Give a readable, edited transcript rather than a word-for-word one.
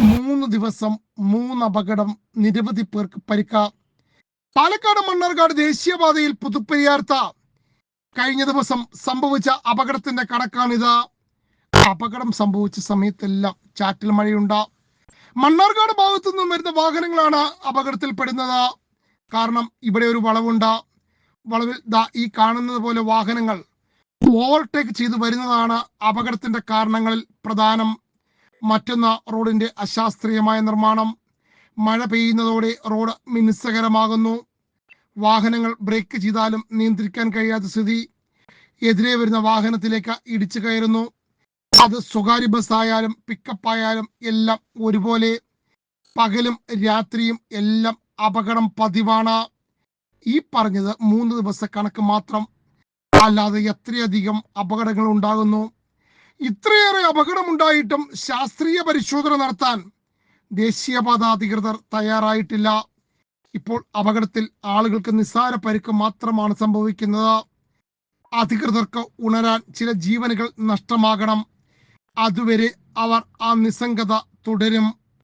3 ദിവസം 3 അപകടം, നിരവധി പേർക്ക് പരിക്ക്. പാലക്കാട് മണ്ണാർക്കാട് ദേശീയപാതയിൽ പുതുപ്പരിയാർത്ത കഴിഞ്ഞ ദിവസം സംഭവിച്ച അപകടത്തിന്റെ കണക്കാണിത്. അപകടം സംഭവിച്ച സമയത്തെല്ലാം ചാറ്റൽ മഴയുണ്ട്. മണ്ണാർക്കാട് ഭാഗത്തു നിന്നും വരുന്ന വാഹനങ്ങളാണ് അപകടത്തിൽപ്പെടുന്നത്. കാരണം ഇവിടെ ഒരു വളവുണ്ട്. വളവിൽ ഈ കാണുന്നത് പോലെ വാഹനങ്ങൾ ഓവർടേക്ക് ചെയ്തു വരുന്നതാണ് അപകടത്തിന്റെ കാരണങ്ങളിൽ പ്രധാനം. മറ്റൊന്ന് റോഡിന്റെ അശാസ്ത്രീയമായ നിർമ്മാണം. മഴ പെയ്യുന്നതോടെ റോഡ് മിനുസകരമാകുന്നു. വാഹനങ്ങൾ ബ്രേക്ക് ചെയ്താലും നിയന്ത്രിക്കാൻ കഴിയാത്ത സ്ഥിതി. എതിരെ വരുന്ന വാഹനത്തിലേക്ക് ഇടിച്ചു കയറുന്നു. അത് സ്വകാര്യ ബസ് ആയാലും പിക്കപ്പ് ആയാലും എല്ലാം ഒരുപോലെ. പകലും രാത്രിയും എല്ലാം അപകടം പതിവാണ്. ഈ പറഞ്ഞത് 3 ദിവസ കണക്ക് മാത്രം, അല്ലാതെ എത്രയധികം അപകടങ്ങൾ ഉണ്ടാകുന്നു. ഇത്രയേറെ അപകടമുണ്ടായിട്ടും ശാസ്ത്രീയ പരിശോധന നടത്താൻ ദേശീയപാത അധികൃതർ തയ്യാറായിട്ടില്ല. ഇപ്പോൾ അപകടത്തിൽ ആളുകൾക്ക് നിസ്സാര പരിക്ക് മാത്രമാണ് സംഭവിക്കുന്നത്. അധികൃതർക്ക് ഉണരാൻ ചില ജീവനുകൾ നഷ്ടമാകണം. അതുവരെ അവർ ആ നിസ്സംഗത തുടരും.